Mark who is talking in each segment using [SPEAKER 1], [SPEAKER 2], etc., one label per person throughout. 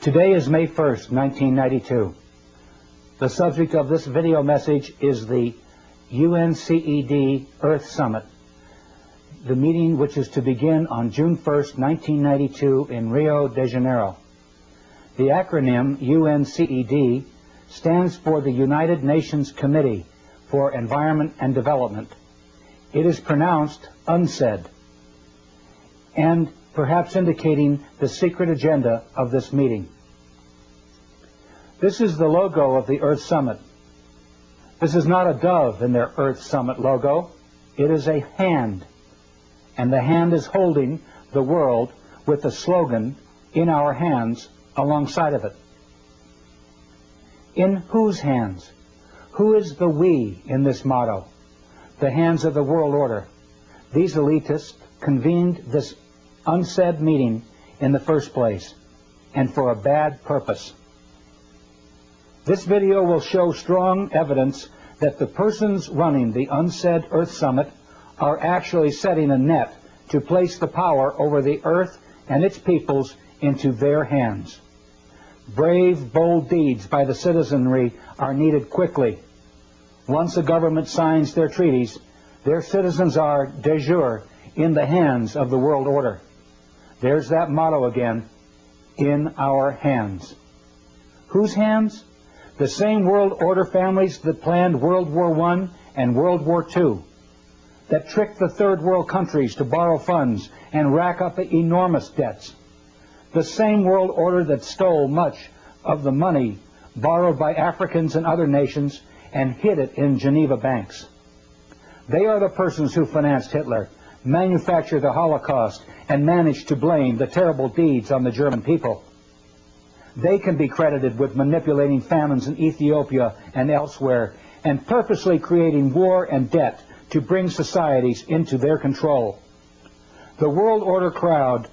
[SPEAKER 1] Today is May 1st, 1992. The subject of this video message is the Uncensored Earth Summit, the meeting which is to begin on June 1st, 1992 in Rio de Janeiro. The acronym UNCED stands for the United Nations Committee for Environment and Development. It is pronounced UNCED, and perhaps indicating the secret agenda of this meeting. This is the logo of the Earth Summit. This is not a dove in their Earth Summit logo. It is a hand, and the hand is holding the world with the slogan, "In our hands," alongside of it. In whose hands? Who is the we in this motto? The hands of the world order. These elitists convened this UNCED meeting in the first place, and for a bad purpose. This video will show strong evidence that the persons running the UNCED Earth Summit are actually setting a net to place the power over the Earth and its peoples into their hands. Brave, bold deeds by the citizenry are needed quickly. Once a government signs their treaties, their citizens are, de jure, in the hands of the world order. There's that motto again, in our hands. Whose hands? The same world order families that planned World War I and World War II, that tricked the third world countries to borrow funds and rack up enormous debts. The same world order that stole much of the money borrowed by Africans and other nations and hid it in Geneva banks. They are the persons who financed Hitler, manufactured the Holocaust, and managed to blame the terrible deeds on the German people. They can be credited with manipulating famines in Ethiopia and elsewhere, and purposely creating war and debt to bring societies into their control. The world order crowd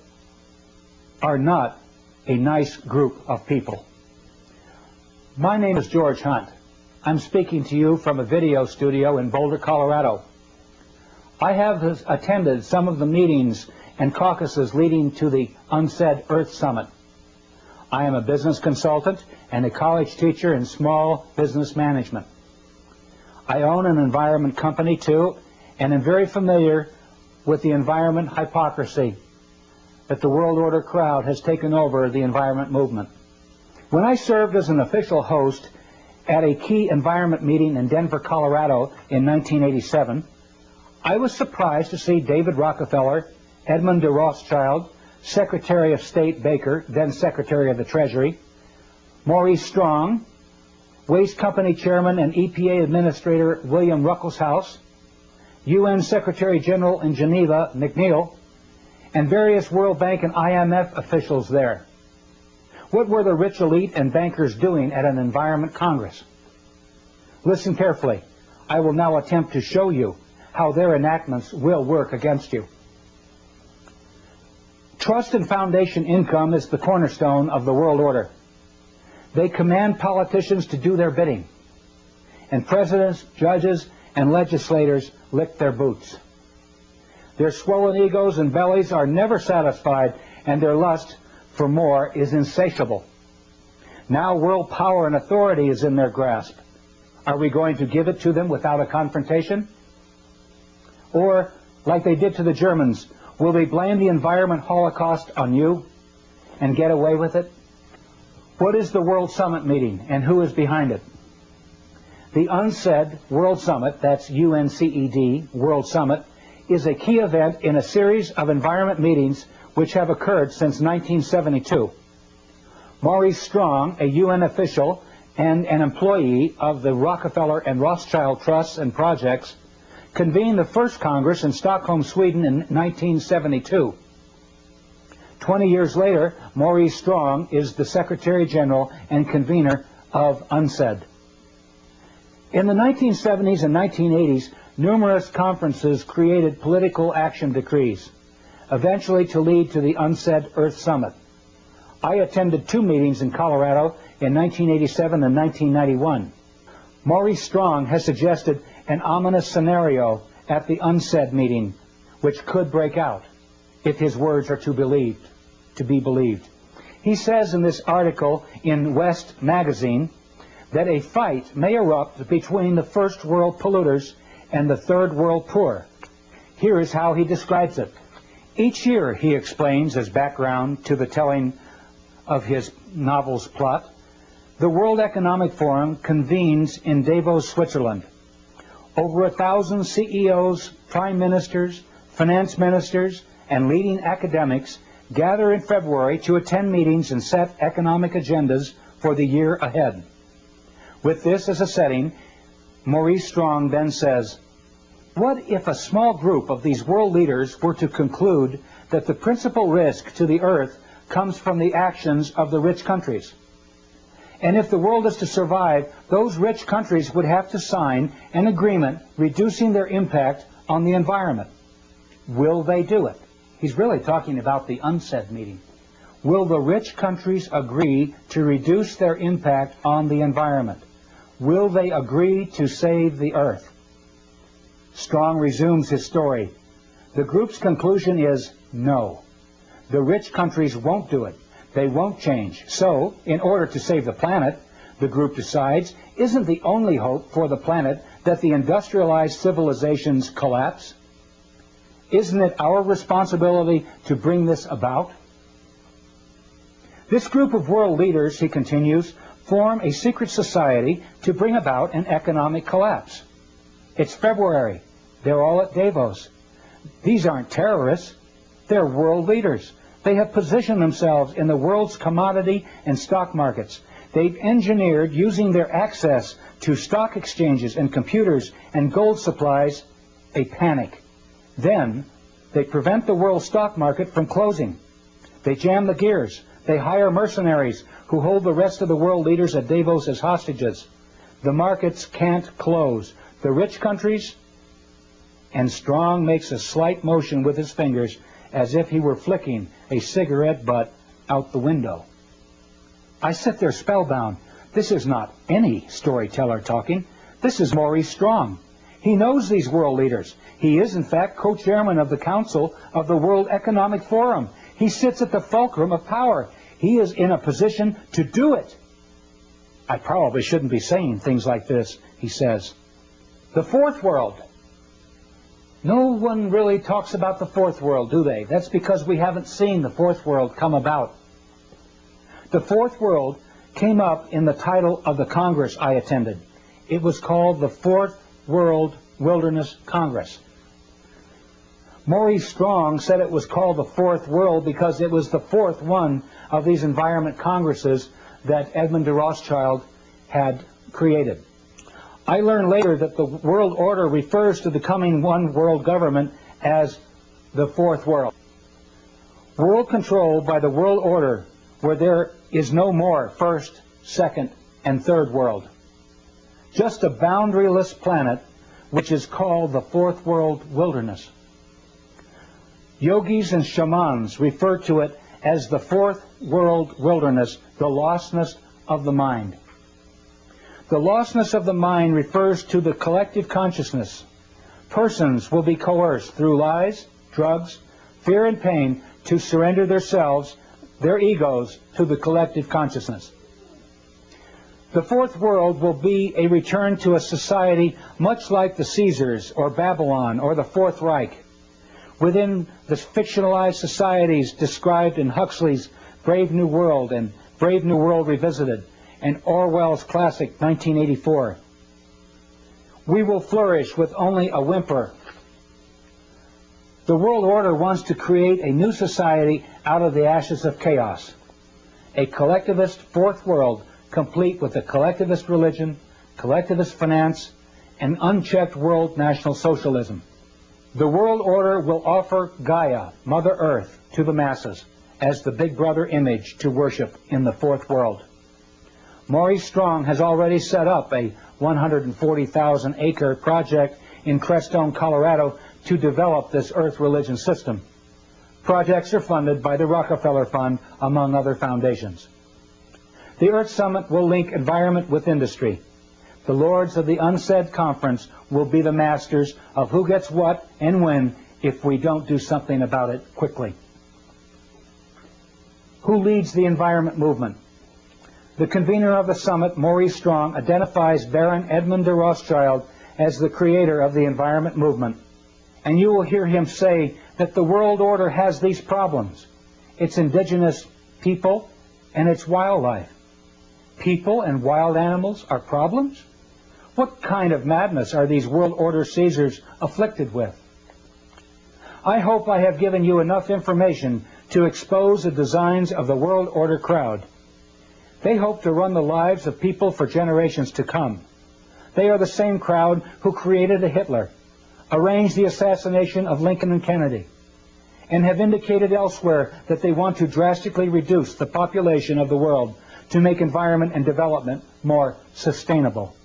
[SPEAKER 1] are not a nice group of people. My name is George Hunt. I'm speaking to you from a video studio in Boulder, Colorado. I have attended some of the meetings and caucuses leading to the UNCED Earth Summit. I am a business consultant and a college teacher in small business management. I own an environment company too, and am very familiar with the environment hypocrisy that the world order crowd has taken over the environment movement. When I served as an official host at a key environment meeting in Denver, Colorado in 1987, I was surprised to see David Rockefeller, Edmund de Rothschild, Secretary of State Baker, then Secretary of the Treasury, Maurice Strong, Waste Company Chairman and EPA Administrator William Ruckelshaus, UN Secretary General in Geneva McNeil, and various World Bank and IMF officials there. What were the rich elite and bankers doing at an Environment Congress? Listen carefully. I will now attempt to show you how their enactments will work against you. Trust and foundation income is the cornerstone of the world order. They command politicians to do their bidding, and presidents, judges, and legislators lick their boots. Their swollen egos and bellies are never satisfied, and their lust for more is insatiable. Now world power and authority is in their grasp. Are we going to give it to them without a confrontation? Or, like they did to the Germans, will they blame the environment holocaust on you and get away with it? What is the World Summit meeting, and who is behind it? The UNCED World Summit, that's UNCED World Summit, is a key event in a series of environment meetings which have occurred since 1972. Maurice Strong, a UN official and an employee of the Rockefeller and Rothschild trusts and projects, convened the first Congress in Stockholm, Sweden in 1972. 20 years later, Maurice Strong is the Secretary General and convener of UNCED. In the 1970s and 1980s, numerous conferences created political action decrees, eventually to lead to the UNCED Earth Summit. I attended 2 meetings in Colorado in 1987 and 1991. Maurice Strong has suggested an ominous scenario at the UNCED meeting, which could break out if his words are to be believed. He says in this article in West magazine that a fight may erupt between the first world polluters and the third world poor. Here is how he describes it. Each year, he explains as background to the telling of his novel's plot, the World Economic Forum convenes in Davos, Switzerland. Over 1,000 CEOs, prime ministers, finance ministers, and leading academics gather in February to attend meetings and set economic agendas for the year ahead. With this as a setting, Maurice Strong then says, what if a small group of these world leaders were to conclude that the principal risk to the earth comes from the actions of the rich countries? And if the world is to survive, those rich countries would have to sign an agreement reducing their impact on the environment. Will they do it? He's really talking about the UNCED meeting. Will the rich countries agree to reduce their impact on the environment? Will they agree to save the earth? Strong resumes his story. The group's conclusion is no. The rich countries won't do it. They won't change. So, in order to save the planet, the group decides, isn't the only hope for the planet that the industrialized civilizations collapse? Isn't it our responsibility to bring this about? This group of world leaders, he continues, form a secret society to bring about an economic collapse. It's February. They're all at Davos. These aren't terrorists. They're world leaders. They have positioned themselves in the world's commodity and stock markets. They've engineered, using their access to stock exchanges and computers and gold supplies, a panic. Then they prevent the world stock market from closing. They jam the gears. They hire mercenaries who hold the rest of the world leaders at Davos as hostages. The markets can't close. The rich countries, and Strong makes a slight motion with his fingers as if he were flicking a cigarette butt out the window. I sit there spellbound. This is not any storyteller talking. This is Maurice Strong. He knows these world leaders. He is, in fact, co-chairman of the Council of the World Economic Forum. He sits at the fulcrum of power. He is in a position to do it. I probably shouldn't be saying things like this, he says. The fourth world. No one really talks about the fourth world, do they? That's because we haven't seen the fourth world come about. The fourth world came up in the title of the Congress I attended. It was called the Fourth World Wilderness Congress. Maurice Strong said it was called the Fourth World because it was the fourth one of these environment congresses that Edmund de Rothschild had created. I learned later that the world order refers to the coming one world government as the fourth world. World control by the world order where there is no more first, second, and third world. Just a boundaryless planet which is called the fourth world wilderness. Yogis and shamans refer to it as the fourth world wilderness, the lostness of the mind. The lostness of the mind refers to the collective consciousness. Persons will be coerced through lies, drugs, fear, and pain to surrender themselves, their egos, to the collective consciousness. The fourth world will be a return to a society much like the Caesars or Babylon or the Fourth Reich. Within the fictionalized societies described in Huxley's Brave New World and Brave New World Revisited, and Orwell's classic 1984. We will flourish with only a whimper. The world order wants to create a new society out of the ashes of chaos. A collectivist fourth world, complete with a collectivist religion, collectivist finance, and unchecked world national socialism. The world order will offer Gaia, Mother Earth, to the masses as the Big Brother image to worship in the fourth world. Maurice Strong has already set up a 140,000-acre project in Crestone, Colorado, to develop this Earth religion system. Projects are funded by the Rockefeller Fund, among other foundations. The Earth Summit will link environment with industry. The lords of the UNCED conference will be the masters of who gets what and when if we don't do something about it quickly. Who leads the environment movement? The convener of the summit, Maurice Strong, identifies Baron Edmund de Rothschild as the creator of the environment movement. And you will hear him say that the world order has these problems: its indigenous people and its wildlife. People and wild animals are problems? What kind of madness are these world order Caesars afflicted with? I hope I have given you enough information to expose the designs of the world order crowd. They hope to run the lives of people for generations to come. They are the same crowd who created a Hitler, arranged the assassination of Lincoln and Kennedy, and have indicated elsewhere that they want to drastically reduce the population of the world to make environment and development more sustainable.